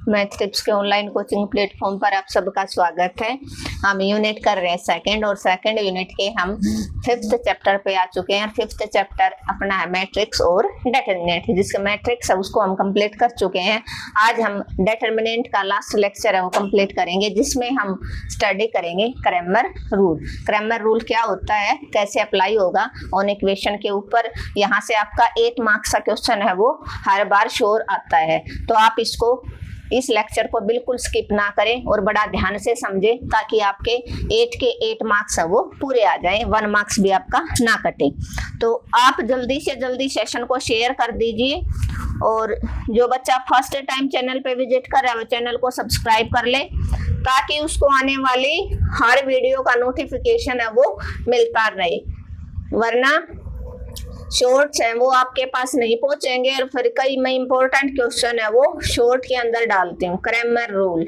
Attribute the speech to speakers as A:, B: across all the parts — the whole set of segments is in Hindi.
A: मैथ टिप्स के ऑनलाइन कोचिंग प्लेटफॉर्म पर आप सबका स्वागत है। हम यूनिट कर रहे हैं सेकंड, और सेकंड यूनिट के हम 5th चैप्टर पे आ चुके हैं। 5th चैप्टर अपना है मैट्रिक्स और डिटरमिनेंट, जिसका मैट्रिक्स है उसको हम कंप्लीट कर चुके हैं। आज हम डिटरमिनेंट का लास्ट लेक्चर है वो कंप्लीट करेंगे, जिसमें हम स्टडी करेंगे क्रैमर रूल। क्रैमर रूल क्या होता है, कैसे अप्लाई होगा ऑन इक्वेशन के ऊपर। यहाँ से आपका 8 मार्क्स का क्वेश्चन है वो हर बार श्योर आता है, तो आप इसको इस लेक्चर को बिल्कुल स्किप ना करें और बड़ा ध्यान से समझें, ताकि आपके 8 के 8 मार्क्स है वो पूरे आ जाएं, 1 मार्क्स भी आपका ना कटे। तो आप जल्दी से जल्दी सेशन को शेयर कर दीजिए, और जो बच्चा फर्स्ट टाइम चैनल पे विजिट कर रहा है वो चैनल को सब्सक्राइब कर ले, ताकि उसको आने वाली हर वीडियो का नोटिफिकेशन है वो मिलता रहे, वरना शॉर्ट्स हैं वो आपके पास नहीं पहुंचेंगे। और फिर कई मैं इंपॉर्टेंट क्वेश्चन है वो शॉर्ट के अंदर डालती हूँ। क्रैमर रूल,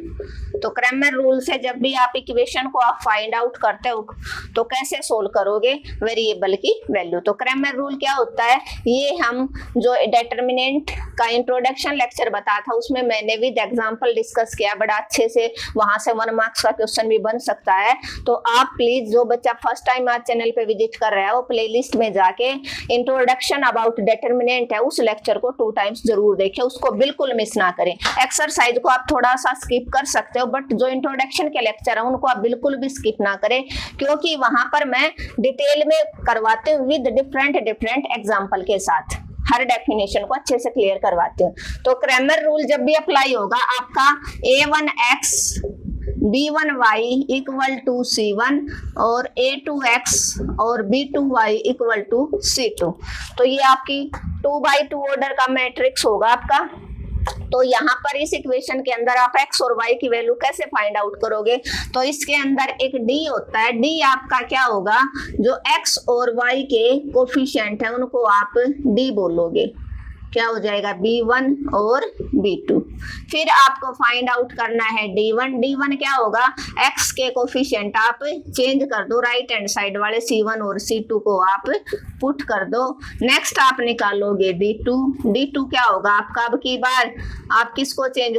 A: तो क्रैमर रूल से जब भी आप इक्वेशन को आप फाइंड आउट करते हो तो कैसे सोल्व करोगे वेरिएबल की वैल्यू। तो क्रैमर रूल क्या होता है, ये हम जो डिटरमिनेंट का इंट्रोडक्शन लेक्चर बताया था उसमें मैंने विद एग्जांपल डिस्कस किया बड़ा अच्छे से, वहां से 1 मार्क्स का क्वेश्चन भी बन सकता है। तो आप प्लीज, जो बच्चा फर्स्ट टाइम आज चैनल पे विजिट कर रहा है वो प्लेलिस्ट में जाके इंट्रोडक्शन अबाउट डिटरमिनेंट है उस लेक्चर को 2 टाइम्स जरूर देखें, उसको बिल्कुल मिस ना करें। एक्सरसाइज को आप थोड़ा सा स्किप कर सकते हो, बट जो इंट्रोडक्शन के लेक्चर है उनको आप बिल्कुल भी स्किप ना करें, क्योंकि वहां पर मैं डिटेल में करवाती हूँ विद डिफरेंट एग्जाम्पल के साथ, हर डेफिनेशन को अच्छे से क्लियर करवाती हूँ। तो क्रैमर रूल जब भी अप्लाई होगा आपका a1x b1y equal to c1 और a2x और b2y इक्वल टू c2। तो ये आपकी 2x2 ऑर्डर का मैट्रिक्स होगा आपका। तो यहाँ पर इस इक्वेशन के अंदर आप x और y की वैल्यू कैसे फाइंड आउट करोगे, तो इसके अंदर एक d होता है। d आपका क्या होगा, जो x और y के कोफिशिएंट है उनको आप d बोलोगे, क्या हो जाएगा b1 और b2। फिर आपको फाइंड आउट करना है d1। d1 क्या होगा, x के कोफिशिएंट आप चेंज कर दो, राइट हैंड साइड वाले c1 और c2 को आप पुट कर दो। नेक्स्ट आप निकालोगे d2। d2 क्या होगा आपका, अब की बार आप किसको चेंज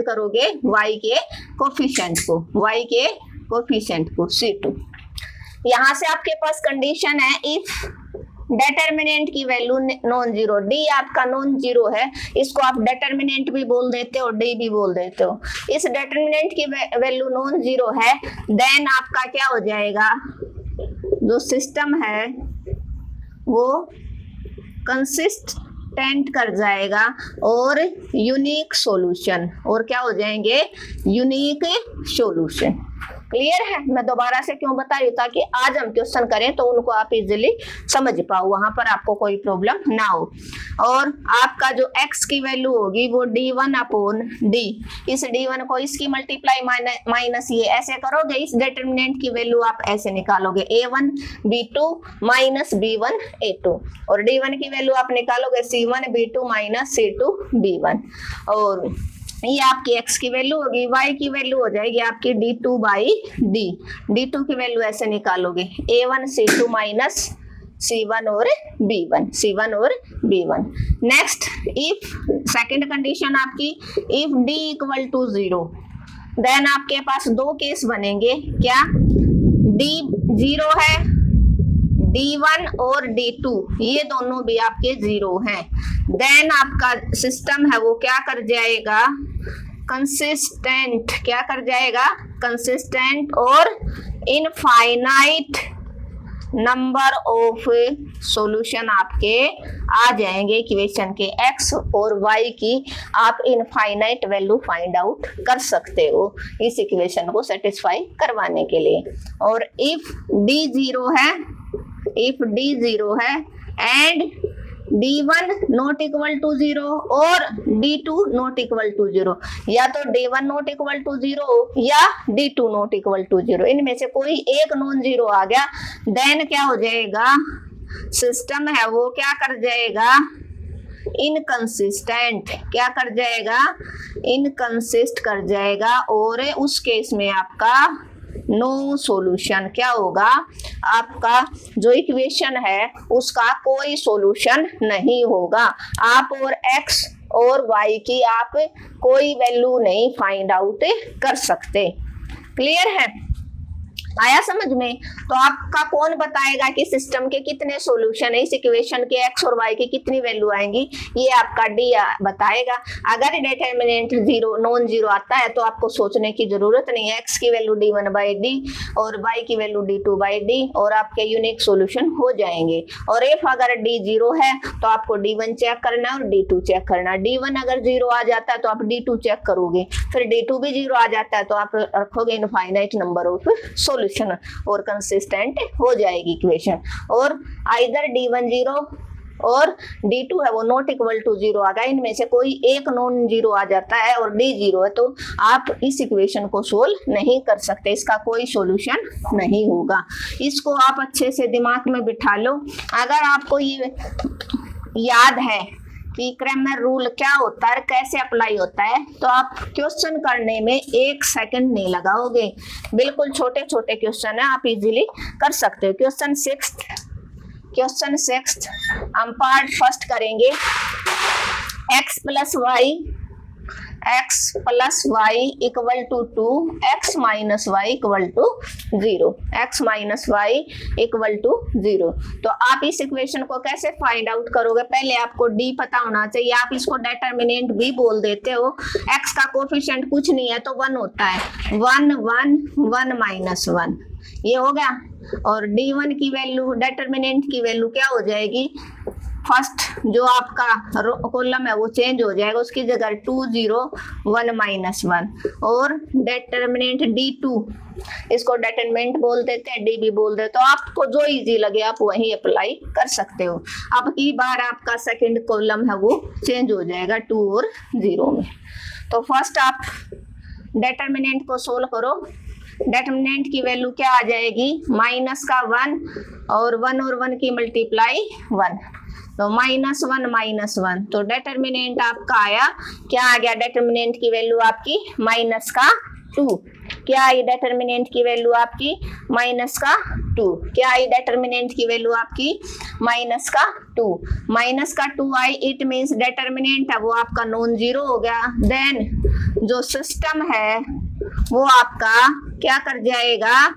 A: करोगे, y के कोफिशिएंट को, c2। यहाँ से आपके पास कंडीशन है, इफ डिटरमिनेंट की वैल्यू नॉन जीरो, डी आपका नॉन जीरो है, इसको आप डिटरमिनेंट भी बोल देते हो, डी भी बोल देते हो। इस डिटरमिनेंट की वैल्यू नॉन जीरो है, देन आपका क्या हो जाएगा, जो सिस्टम है वो कंसिस्टेंट कर जाएगा और यूनिक सॉल्यूशन, और क्या हो जाएंगे, यूनिक सॉल्यूशन। क्लियर है, मैं दोबारा से क्यों बता रही हूँ, ताकि आज हम क्वेश्चन करें तो उनको आप इजीली समझ पाओ, वहां पर आपको कोई प्रॉब्लम ना हो। और आपका जो x की वैल्यू होगी वो d1 अपॉन d, इस d1 को इसकी मल्टीप्लाई माइनस ये ऐसे करोगे, इस डिटरमिनेंट की वैल्यू आप ऐसे निकालोगे, a1 b2 minus b1 a2, और d1 की वैल्यू आप निकालोगे c1 b2 minus c2 b1, और ये आपकी x की वैल्यू होगी, y की वैल्यू हो जाएगी आपकी d2 बाई d। d2 की वैल्यू ऐसे निकालोगे, a1 c2 माइनस c1 और b1। Next, if second condition आपकी, if d equal to 0, then आपके पास 2 केस बनेंगे। क्या, d 0 है, d1 और d2 ये दोनों भी आपके 0 हैं, देन आपका सिस्टम है वो क्या कर जाएगा, कंसिस्टेंट, क्या कर जाएगा, कंसिस्टेंट और इनफाइनाइट नंबर ऑफ सॉल्यूशन आपके आ जाएंगे इक्वेशन के, x और y की आप इनफाइनाइट वैल्यू फाइंड आउट कर सकते हो इस इक्वेशन को सेटिस्फाई करवाने के लिए। और इफ d 0 है and d1 not equal to 0 और d2 नॉट इक्वल टू 0, या तो d1 नॉट इक्वल टू 0 या d2 नॉट इक्वल टू 0, इनमें से कोई एक नॉन जीरो आ गया, देन क्या हो जाएगा, सिस्टम है वो क्या कर जाएगा, इनकंसिस्टेंट, क्या कर जाएगा, इनकंसिस्ट कर जाएगा, और उस केस में आपका नो सॉल्यूशन, क्या होगा, आपका जो इक्वेशन है उसका कोई सॉल्यूशन नहीं होगा। आप और x और y की आप कोई वैल्यू नहीं फाइंड आउट कर सकते। क्लियर है? आया समझ में? तो आपका कौन बताएगा कि सिस्टम के कितने सॉल्यूशन है, इस इक्वेशन के x और y की कितनी वैल्यू आएंगी, ये आपका d बताएगा। अगर डिटरमिनेंट जीरो नॉन जीरो आता है तो आपको सोचने की जरूरत नहीं है, x की वैल्यू d1/d और y की वैल्यू d2/d और आपके यूनिक सॉल्यूशन हो जाएंगे। और इफ अगर d जीरो है तो आपको d1 चेक करना है और d2 चेक करना है। d1 अगर जीरो आ जाता है तो आप d2 चेक करोगे, फिर d2 भी जीरो आ जाता है तो आप रखोगे इनफाइनाइट नंबर ऑफ सॉल्यूशन और कंसिस्टेंट हो जाएगी इक्वेशन। और आइदर d1 जीरो और d2 है वो नॉट इक्वल टू जीरो आ गया, इनमें से कोई एक नॉन जीरो आ जाता है और d जीरो है तो आप इस इक्वेशन को सोल्व नहीं कर सकते, इसका कोई सॉल्यूशन नहीं होगा। इसको आप अच्छे से दिमाग में बिठा लो। अगर आपको ये याद है कि क्रैमर रूल क्या होता है, कैसे अप्लाई होता है, तो आप क्वेश्चन करने में 1 सेकंड नहीं लगाओगे। बिल्कुल छोटे छोटे क्वेश्चन है, आप इजीली कर सकते हो। क्वेश्चन सिक्स्थ हम पार्ट फर्स्ट करेंगे। x plus Y equal to 2, x minus Y equal to 0, x minus Y equal to 0। तो आप इस इक्वेशन को कैसे फाइंड आउट करोगे? पहले आपको d पता होना चाहिए, आप इसको डिटरमिनेंट भी बोल देते हो। x का कोफिशिएंट कुछ नहीं है तो 1 होता है, 1 1 1 माइनस 1 ये हो गया। और d1 की वैल्यू डिटरमिनेंट की वैल्यू क्या हो जाएगी, फर्स्ट जो आपका कॉलम है वो चेंज हो जाएगा, उसकी जगह 2 0 1 माइनस 1 और डिटरमिनेंट d2, इसको डिटरमिनेंट बोल देते हैं, d भी बोल देते हो, आपको जो इजी लगे आप वही अप्लाई कर सकते हो। अब की बार आपका सेकंड कॉलम है वो चेंज हो जाएगा 2 और 0 में। तो फर्स्ट आप डिटरमिनेंट को सोल्व करो। डिटरमिनेंट की वैल्यू क्या आ जाएगी, माइनस का 1 और 1 की मल्टीप्लाई 1, तो -1 तो डिटरमिनेंट आपका आया क्या आ गया, डिटरमिनेंट की वैल्यू आपकी माइनस का 2, क्या आई डिटरमिनेंट की वैल्यू आपकी माइनस का 2, क्या आई डिटरमिनेंट की वैल्यू आपकी माइनस का 2 आई, इट मींस डिटरमिनेंट है वो आपका नॉन जीरो हो गया। देन जो सिस्टम है वो आपका क्या कर जाएगा,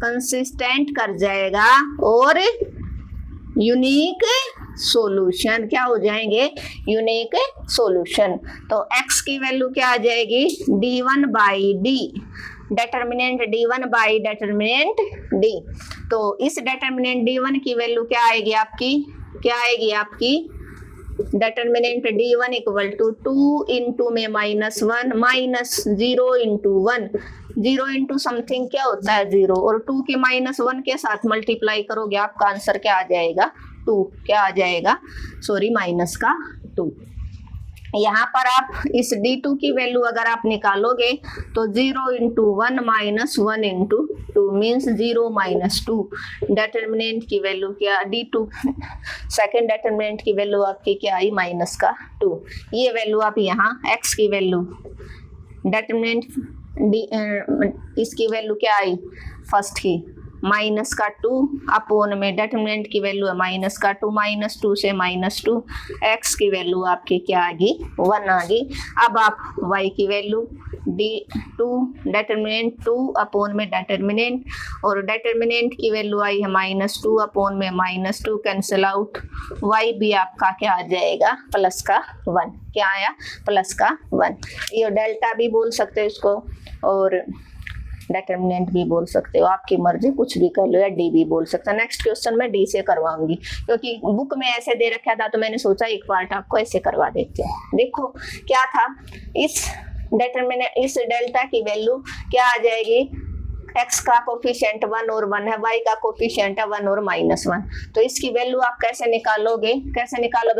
A: कंसिस्टेंट कर जाएगा और यूनिक सॉल्यूशन क्या हो जाएंगे, यूनिक सॉल्यूशन। तो x की वैल्यू क्या आ जाएगी, d1/d, determinant d1 by determinant d। तो इस डिटरमिनेंट d1 की वैल्यू क्या आएगी आपकी, determinant d1 equal to 2 into में -1 माइनस 0 इंटू 1, 0 इंटू समथिंग क्या होता है 0 और 2 के -1 के साथ मल्टीप्लाई करोगे आपका आंसर क्या आ जाएगा 2, क्या आ जाएगा सॉरी माइनस का 2। यहाँ पर आप इस d2 की वैल्यू अगर आप निकालोगे तो 0 into 1 minus 1 into 2 means 0 minus 2। Determinant की वैल्यू क्या, d2 सेकेंड डिटरमिनेंट की वैल्यू आपकी क्या आई माइनस का 2। ये वैल्यू आप यहाँ x की वैल्यू डिटरमिनेंट इसकी वैल्यू क्या आई फर्स्ट की माइनस का 2 अपोन में डिटरमिनेंट की वैल्यू है माइनस का 2, -2 से -2, x की वैल्यू आपकी क्या आ गई 1 आ गई। अब आप y की वैल्यू d2 डिटरमिनेंट 2 अपोन में डिटरमिनेंट और डिटरमिनेंट की वैल्यू आई है -2 अपोन में -2 कैंसिल आउट, y भी आपका क्या आ जाएगा प्लस का 1, क्या आया प्लस का 1। ये डेल्टा भी बोल सकते हो इसको और डिटरमिनेंट भी बोल सकते हो, आपकी मर्जी कुछ भी कर लो, या डी भी बोल सकते हो। नेक्स्ट क्वेश्चन मैं डी से करवाऊंगी क्योंकि बुक में ऐसे दे रखा था तो मैंने सोचा एक पार्ट आपको ऐसे करवा देते हैं। देखो क्या था, इस डिटरमिनेंट इस डेल्टा की वैल्यू क्या आ जाएगी, x का कोफिशिएंट 1 और 1 है, y का कोफिशिएंट है 1 और -1। तो इसकी वैल्यू आप कैसे निकालोगे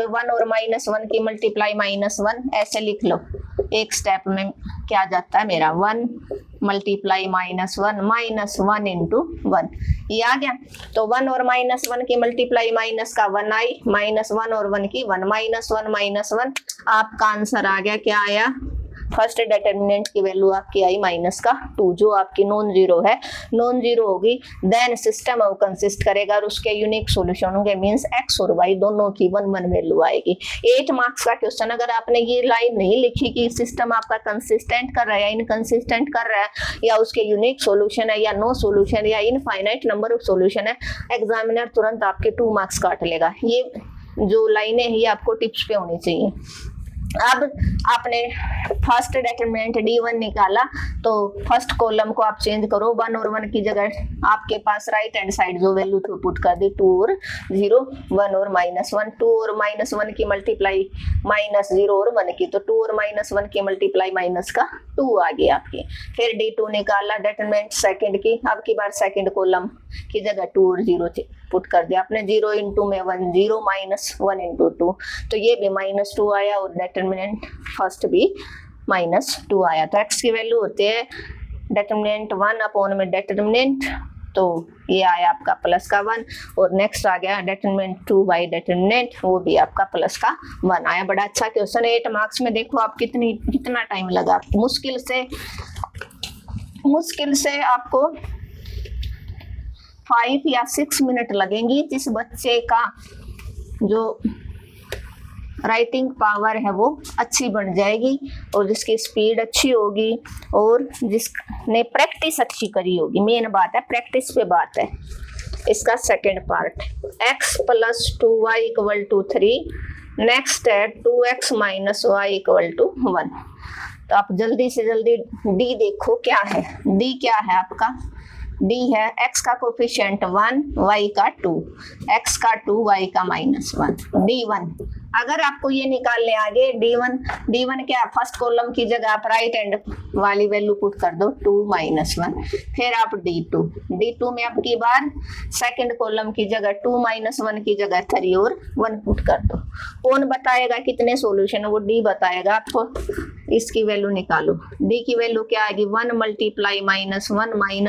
A: 1 और -1 की मल्टीप्लाई -1 ऐसे लिख लो। एक स्टेप में क्या जाता है मेरा 1 मल्टीप्लाई -1 इंटू 1, ये आ गया। तो 1 और -1 की मल्टीप्लाई माइनस का 1 आई, -1 और 1 की 1 -1 आपका आंसर आ गया, क्या आया फर्स्ट डिटर्मिनेंट की वैल्यू आपकी आई -2 जो आपकी नॉन जीरो है, नॉन जीरो होगी देन सिस्टम अब कंसिस्ट करेगा और उसके यूनिक सॉल्यूशन होंगे, मींस x और y दोनों की 1 1 वैल्यू आएगी। 8 मार्क्स का क्वेश्चन। अगर आपने ये लाइन नहीं लिखी कि सिस्टम आपका कंसिस्टेंट कर रहा है या इनकंसिस्टेंट कर रहा है या उसके यूनिक सॉल्यूशन है या नो सॉल्यूशन या इनफाइनाइट नंबर ऑफ सॉल्यूशन है, एग्जामिनर तुरंत आपके 2 मार्क्स काट लेगा। ये जो लाइनें हैं ये आपको टिप्स पे होनी चाहिए। अब आपने फर्स्ट डिटरमिनेंट D1 निकाला तो फर्स्ट कॉलम को आप चेंज करो, 1 और 1 की जगह आपके पास राइट हैंड साइड जो वैल्यू थी पुट कर दी, 2 और 0, 1 और -1, 2 और -1 की मल्टीप्लाई -0 और 1 की, तो 2 और -1 की मल्टीप्लाई -2 आ गई आपकी। फिर D2 निकाला डिटरमिनेंट सेकंड की, अब की बार सेकंड कॉलम की जगह 2 और 0 पुट कर दिया आपने, 0 इंटू में 1 0 -1 इंटू 2, तो ये भी -2 आया और डिटरमिनेंट फर्स्ट भी -2 आया। तो x की वैल्यू होती है डिटरमिनेंट 1 अपॉन में डिटरमिनेंट, तो ये आया आपका +1 और नेक्स्ट आ गया डिटरमिनेंट 2 बाई डिटरमिनेंट, वो भी आपका +1 आया। बड़ा अच्छा क्वेश्चन है। 8 मार्क्स में देखो आप कितना टाइम लगा, मुश्किल से आपको 5 या 6 मिनट लगेंगी। जिस बच्चे का जो राइटिंग पावर है वो अच्छी बन जाएगी और जिसकी स्पीड अच्छी होगी और जिसने प्रैक्टिस अच्छी करी होगी, मेन बात है प्रैक्टिस पे बात है। इसका second part x + 2y = 3, next है 2x - y = 1। तो आप जल्दी से जल्दी d देखो क्या है। d क्या है आपका, d है x का कोफिशिएंट 1, y का 2, x का 2, y का -1, d1। अगर आपको ये निकालने आगे d1 क्या, फर्स्ट कॉलम की जगह आप राइट हैंड वाली वैल्यू पुट कर दो 2 -1, फिर आप d2 में आपकी बार सेकंड कॉलम की जगह 2 -1 की जगह 3 और 1 पुट कर दो। कौन बताएगा कितने सॉल्यूशन, वो d बताएगा आपको। इसकी वैल्यू निकालो, d की वैल्यू क्या आएगी, 1 × -1 -2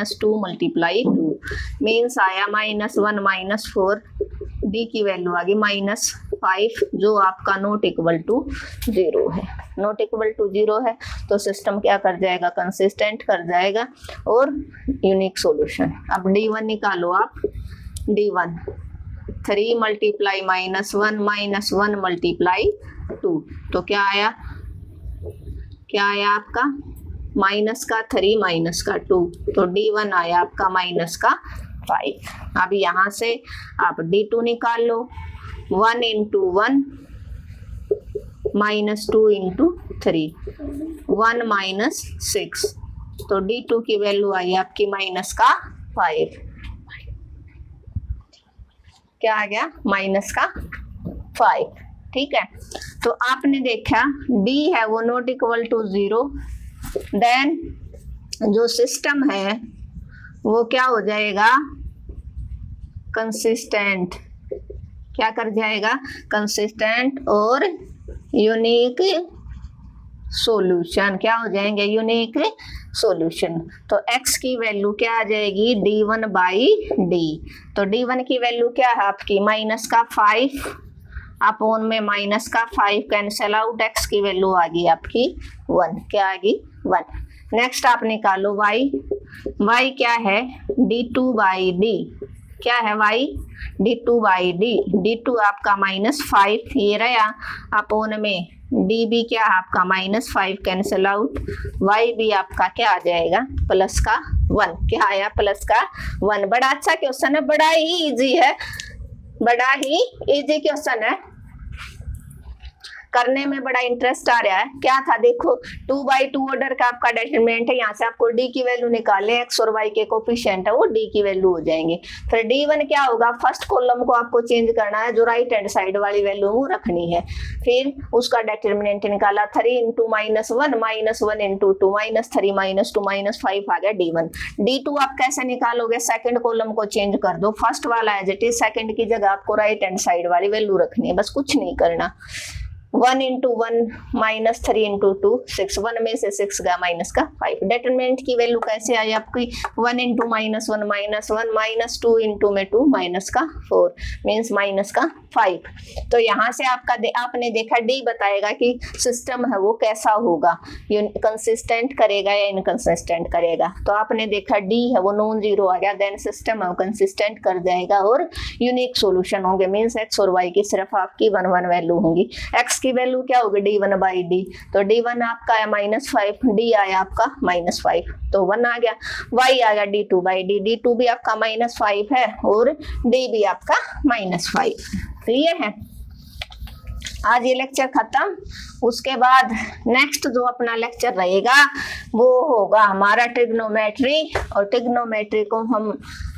A: × 2 मीन्स आया -1 -4, d की वैल्यू आ गई -5 जो आपका नॉट इक्वल टू 0 है। नॉट इक्वल टू 0 है तो सिस्टम क्या कर जाएगा, कंसिस्टेंट कर जाएगा और यूनिक सॉल्यूशन। अब d1 निकालो आप, d1 3 × -1 -1 × 2, तो क्या आया आपका -3 -2, तो d1 आया आपका -5। अब यहाँ से आप d2 निकाल लो, 1 × 1 -2 × 3, 1 -6, तो d2 की वैल्यू आई आपकी -5। क्या आ गया, -5। ठीक है, तो आपने देखा d है वो नॉट इक्वल टू 0, देन जो सिस्टम है वो क्या हो जाएगा, कंसिस्टेंट। क्या कर जाएगा, कंसिस्टेंट और यूनिक सॉल्यूशन। क्या हो जाएंगे, यूनिक सॉल्यूशन। तो x की वैल्यू क्या आ जाएगी, d1/d। तो d1 की वैल्यू क्या है आपकी, -5 अपॉन में -5 कैंसिल आउट, x की वैल्यू आ गई आपकी 1। क्या आ गई, 1। नेक्स्ट आप निकालो y क्या है, d2/d। क्या है y, d2/d। d2 आपका -5 ये रहा, अपॉन में d भी क्या है आपका -5 कैंसिल आउट, y भी आपका क्या आ जाएगा, +1। क्या आया, +1। बड़ा अच्छा क्वेश्चन है, बड़ा ही इजी है, बड़ा ही इजी क्वेश्चन है, करने में बड़ा इंटरेस्ट आ रहा है। क्या था देखो, 2/2 ऑर्डर का आपका डिटरमिनेंट है, यहाँ से आपको d की वैल्यू निकाले, x और y के कोफिशिएंट है वो d की वैल्यू हो जाएंगे। फिर d1 क्या होगा, फर्स्ट कॉलम को आपको चेंज करना है, जो राइट हैंड साइड वाली वैल्यू वो रखनी है। फिर उसका डिटरमिनेंट निकाला, 3 × -1 -1 × 2 -3 -2 -5 आ गया d1। d2 आप कैसे निकालोगे, सेकंड कॉलम को चेंज कर दो, फर्स्ट वाला एज इट इज, सेकंड की जगह आपको राइट हैंड साइड वाली वैल्यू रखनी है, बस कुछ नहीं करना। 1 इंटू 1 माइनस 3 इंटू 2 6, 1 में से 6 गया माइनस का 5। डिटरमिनेंट की वैल्यू कैसे आई आपकी 1 इंटू माइनस 1 माइनस 2 इंटू में 2 माइनस का 4 मीन्स माइनस का 5। तो यहाँ से आपने देखा डी बताएगा कि सिस्टम है वो कैसा होगा, कंसिस्टेंट करेगा या इनकंसिस्टेंट करेगा। तो आपने देखा डी है वो नॉन जीरो आ गया, देन सिस्टम है वो कंसिस्टेंट कर जाएगा और यूनिक सॉल्यूशन होंगे, मीन्स एक्स और वाई की सिर्फ आपकी 1 1 वैल्यू होंगी। एक्स की वैल्यू क्या होगी d1 बाई डी, तो d1 आपका आया -5, d आया आपका -5 तो 1 आ गया। y आ गया d2 बाई डी, d2 भी आपका -5 है और d भी आपका -5। क्लियर है। आज ये लेक्चर खत्म। उसके बाद नेक्स्ट जो अपना लेक्चर रहेगा वो होगा हमारा ट्रिग्नोमेट्री, और ट्रिग्नोमेट्री को हम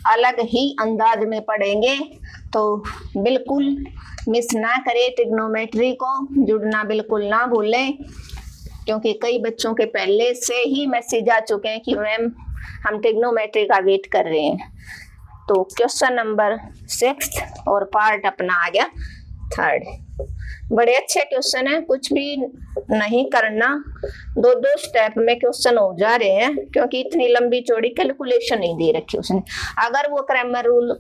A: अलग ही अंदाज में पढ़ेंगे, तो बिल्कुल मिस ना करें ट्रिग्नोमेट्री को, जुड़ना बिल्कुल ना भूलें, क्योंकि कई बच्चों के पहले से ही मैसेज आ चुके हैं कि मैम हम ट्रिग्नोमेट्री का वेट कर रहे हैं। तो क्वेश्चन नंबर 6 और पार्ट अपना आ गया 3rd। बड़े अच्छे क्वेश्चन है, कुछ भी नहीं करना, 2-2 स्टेप में क्वेश्चन हो जा रहे हैं, क्योंकि इतनी लंबी चौड़ी कैलकुलेशन नहीं दे रखी उसने। अगर वो क्रैमर रूल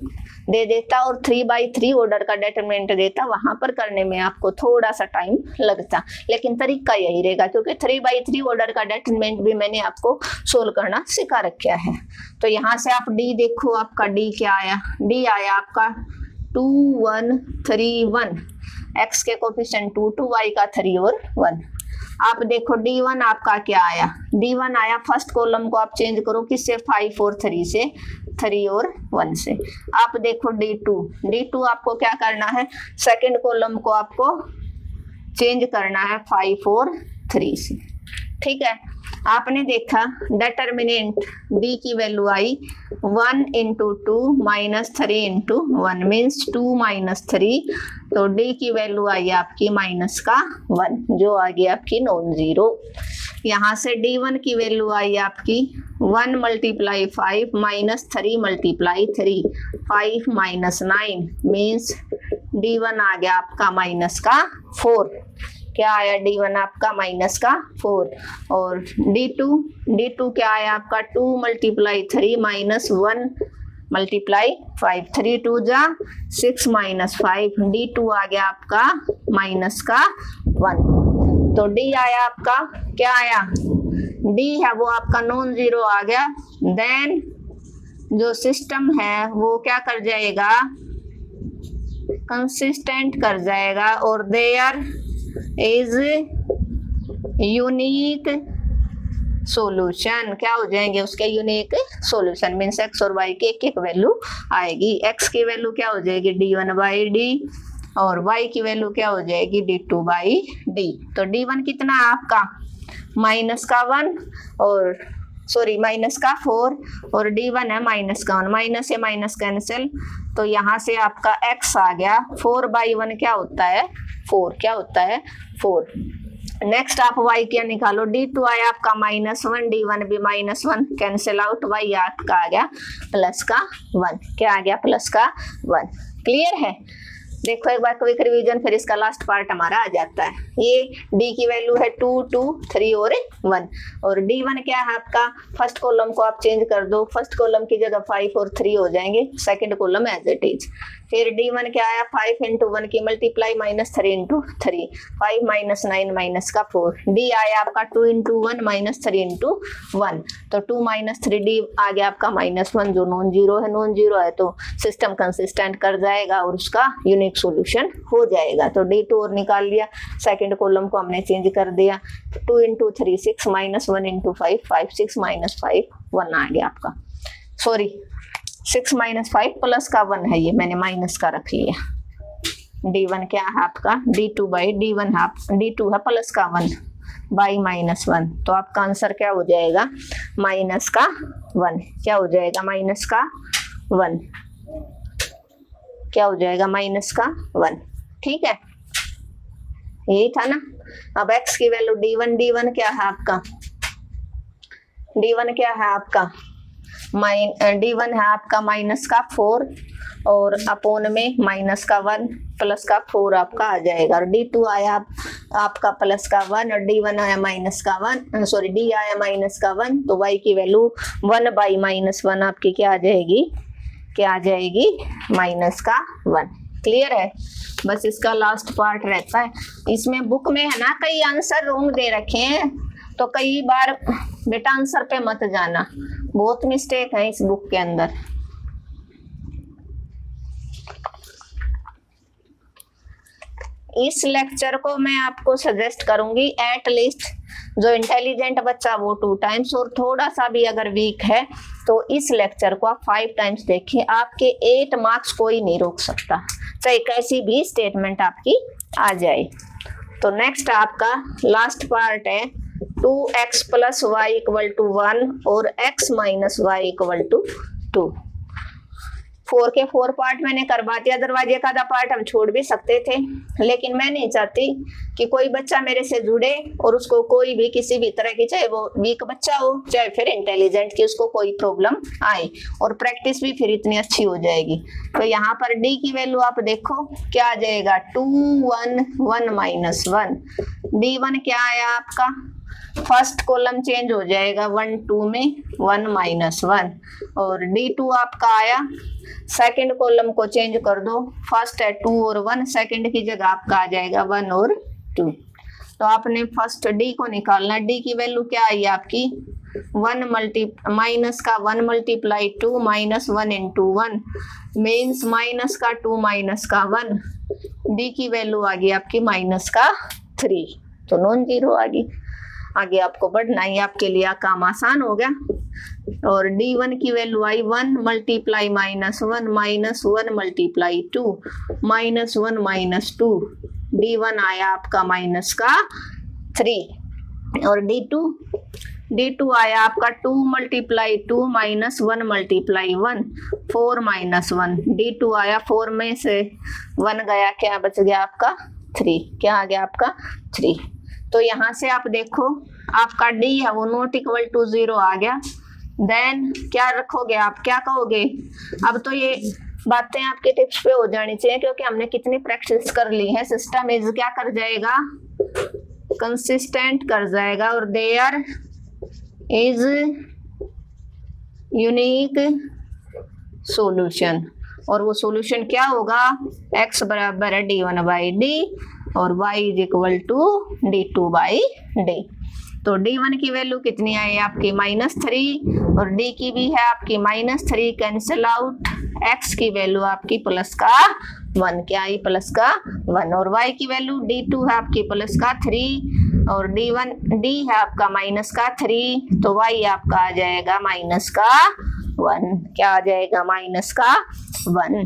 A: दे देता और 3/3 ऑर्डर का डिटरमिनेंट देता, वहां पर करने में आपको थोड़ा सा टाइम लगता, लेकिन तरीका यही रहेगा, क्योंकि 3/3 ऑर्डर का डिटरमिनेंट भी मैंने आपको सोल्व करना सिखा रखा है। तो यहाँ से आप डी देखो, आपका डी क्या आया, डी आया आपका 2 1 3 1, एक्स के कोफिशिएंट 2 2, वाई का 3 और 1। आप देखो d1 आपका क्या आया, d1 आया, फर्स्ट कॉलम को आप चेंज करो किससे 5 और 3 से, 3 और 1 से। आप देखो d2 आपको क्या करना है, सेकंड कॉलम को आपको चेंज करना है 5 और 3 से। ठीक है। आपने देखा डिटरमिनेंट डी की वैल्यू आई 1 इंटू 2 -3 इंटू 1 मीन्स 2 -3, तो डी की वैल्यू आई आपकी -1 जो आ गई आपकी नॉन जीरो। यहाँ से d1 की वैल्यू आई आपकी 1 × 5 -3 × 3 5 -9 मीन्स d1 आ गया आपका -4। क्या आया d1 आपका -4, और d2 क्या आया आपका 2 × 3 -1 × 5 3 2 जा 6 -5, d2 आ गया आपका -1। तो d आया आपका क्या आया, d है वो आपका नॉन जीरो आ गया। देन जो सिस्टम है वो क्या कर जाएगा, कंसिस्टेंट कर जाएगा, और देयर इज यूनिक सॉल्यूशन। क्या हो जाएंगे उसके यूनिक सॉल्यूशन, मीन्स एक्स और वाई की एक वैल्यू आएगी। एक्स की वैल्यू क्या हो जाएगी d1 बाई डी, और y की वैल्यू क्या हो जाएगी d2 बाई डी। तो d1 कितना है आपका -1 और -4, और d1 है -1, माइनस से माइनस कैंसिल, तो यहाँ से आपका x आ गया 4/1 क्या होता है 4, क्या होता है 4। नेक्स्ट आप y क्या निकालो, d2 आया आपका -1, d1 भी -1 कैंसिल आउट, y आपका आ गया +1, क्या आ गया +1। क्लियर है। देखो एक बार क्विक रिवीजन, फिर इसका लास्ट पार्ट हमारा आ जाता है। ये d की वैल्यू है 2 2 3 और 1, और d1 क्या है आपका, फर्स्ट कॉलम को आप चेंज कर दो, फर्स्ट कॉलम की जगह 5 और 3 हो जाएंगे, second column as it is. फिर d1 क्या आया 5 × 1 की मल्टीप्लाई -3 × 3 5 -9 -4, d आया आपका 2 × 1 -3 × 1, तो 2 -3d आ गया आपका -1 जो नॉन जीरो है, नॉन जीरो है तो सिस्टम कंसिस्टेंट कर जाएगा और उसका यूनिक सॉल्यूशन हो जाएगा। तो d2 और निकाल लिया, सेकंड कॉलम को हमने चेंज कर दिया, 2 × 3 6 -1 × 5 5 6 -5 1 आ गया आपका, सॉरी 6 -5 प्लस का 1 है, ये मैंने माइनस का रख लिया। d1 क्या है आपका d2 बाई d1 है, d2 है प्लस का 1 बाई -1, तो आपका आंसर क्या हो जाएगा -1, क्या हो जाएगा -1, क्या हो जाएगा -1। ठीक है, यही था ना। अब x की वैल्यू d1 क्या है आपका, d1 क्या है आपका d1 है आपका -4, और अपोन में माइनस का 1 प्लस का 4 आपका आ जाएगा। और D2 आया आपका प्लस का 1 और D1 आया माइनस का 1, सॉरी D आया माइनस का 1, तो y की वैल्यू 1/-1 आपकी क्या आ जाएगी माइनस का 1। क्लियर है? बस इसका लास्ट पार्ट रहता है। इसमें बुक में है ना कई आंसर रॉन्ग दे रखे हैं, तो कई बार बेटा आंसर पे मत जाना, बहुत मिस्टेक है इस बुक के अंदर। इस लेक्चर को मैं आपको सजेस्ट करूंगी एट लीस्ट जो इंटेलिजेंट बच्चा वो 2 टाइम्स, और थोड़ा सा भी अगर वीक है तो इस लेक्चर को आप 5 टाइम्स देखें। आपके 8 मार्क्स कोई नहीं रोक सकता, चाहे कैसी भी स्टेटमेंट आपकी आ जाए। तो नेक्स्ट आपका लास्ट पार्ट है 2x + y = 1 और x - y = 2। 4 के 4 पार्ट मैंने करवा दिया, अदरवाइज एक आधा पार्ट हम छोड़ भी सकते थे, लेकिन मैं नहीं चाहती कि कोई बच्चा मेरे से जुड़े और उसको कोई भी किसी भी तरह की, चाहे वो वीक बच्चा हो चाहे फिर इंटेलिजेंट की, उसको कोई प्रॉब्लम आए, और प्रैक्टिस भी फिर इतनी अच्छी हो जाएगी। तो यहाँ पर डी की वैल्यू आप देखो क्या आ जाएगा 2 1 1 - 1। D1 क्या आया आपका, फर्स्ट कॉलम चेंज हो जाएगा 1 2 में 1 - 1, और D2 आपका आया सेकंड कॉलम को चेंज कर दो, फर्स्ट है 2 और 1, सेकंड की जगह आपका आ जाएगा 1 और 2। तो आपने फर्स्ट D को निकालना, D की वैल्यू क्या आई आपकी माइनस का 1 × 2 -1 × 1 मीन्स माइनस का 2 माइनस का 1। D की वैल्यू आ गई आपकी माइनस का 3, तो नॉन जीरो आ गई। आगे आपको बढ़ना ही, आपके लिए काम आसान हो गया। और D1 की वैल्यू आई 1 × -1 -1 × 2 -1 - 2। D1 आया आपका माइनस का 3, और D2 आया आपका 2 × 2 -1 × 1 4 - 1। D2 आया 4 में से 1 गया, क्या बच गया आपका 3, क्या आ गया आपका 3। तो यहाँ से आप देखो आपका D है वो नॉट इक्वल टू 0 आ गया। देन क्या रखोगे आप, क्या कहोगे? अब तो ये बातें आपके टिप्स पे हो जानी चाहिए, क्योंकि हमने कितनी प्रैक्टिस कर ली है। सिस्टम इज क्या कर जाएगा, कंसिस्टेंट कर जाएगा, और देयर इज यूनिक सॉल्यूशन, और वो सॉल्यूशन क्या होगा, x बराबर है D1/D और y = D2/D। तो D1 की वैल्यू कितनी आई आपकी -3, और D की भी है आपकी -3, कैंसिल आउट। x की वैल्यू आपकी प्लस का 1, क्या आई प्लस का 1, और y की वैल्यू D2 है आपकी प्लस का 3, और D है आपका माइनस का 3, तो y आपका आ जाएगा माइनस का 1, क्या आ जाएगा माइनस का 1।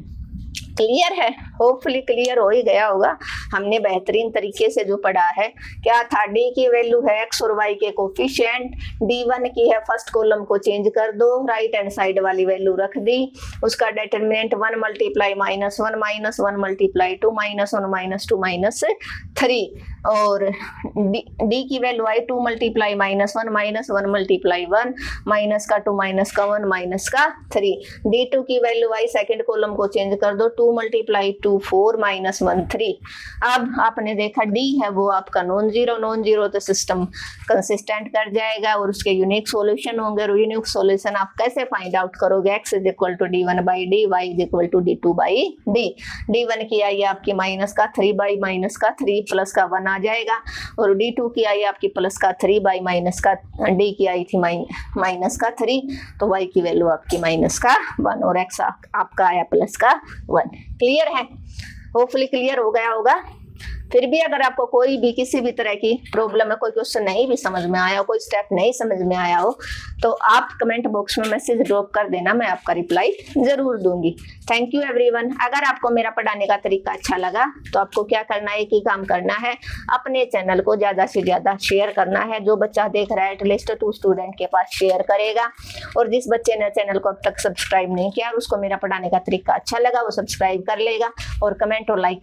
A: क्लियर है? होपफुली क्लियर हो ही गया होगा। हमने बेहतरीन तरीके से जो पढ़ा है, क्या था, D की वैल्यू है x और y के कोफिशिएंट, D1 की है फर्स्ट कॉलम को चेंज कर दो, राइट हैंड साइड वाली वैल्यू रख दी, उसका डिटरमिनेंट 1 × -1 -1 × 2 -1 - 2 -3, और D की वैल्यू आई 2 × -1 -1 × 1 माइनस का 2 माइनस का 1 माइनस का 3। D2 की वैल्यू आई सेकंड कॉलम को चेंज कर दो, 2 × 2 4 -1 3। अब आपने देखा D है वो आपका नॉन जीरो, तो सिस्टम कंसिस्टेंट कर जाएगा और उसके यूनिक सॉल्यूशन होंगे। और यूनिक सॉल्यूशन आप कैसे फाइंड आउट करोगे, x = D1/D, y = D2/D। D1 की आई आपकी माइनस का 3/-3 प्लस का 1 आ जाएगा, और D2 की आई आपकी प्लस का 3/- D की आई थी माइनस का 3, तो y की वैल्यू आपकी माइनस का 1, और x आपका आया प्लस का 1। क्लियर है? होपफुली क्लियर हो गया होगा। फिर भी अगर आपको कोई भी किसी भी तरह की प्रॉब्लम है, कोई क्वेश्चन नहीं भी समझ में आया हो, कोई स्टेप नहीं समझ में आया हो, तो आप कमेंट बॉक्स में मैसेज ड्रॉप कर देना, मैं आपका रिप्लाई जरूर दूंगी। Thank you everyone. अगर आपको मेरा पढ़ाने का तरीका अच्छा लगा तो आपको क्या करना है, एक ही काम करना है, अपने चैनल को ज्यादा से ज्यादा शेयर करना है। जो बच्चा देख रहा है एटलीस्ट 2 स्टूडेंट के पास शेयर करेगा, और जिस बच्चे ने चैनल को अब तक सब्सक्राइब नहीं किया और उसको मेरा पढ़ाने का तरीका अच्छा लगा वो सब्सक्राइब कर लेगा, और कमेंट और लाइक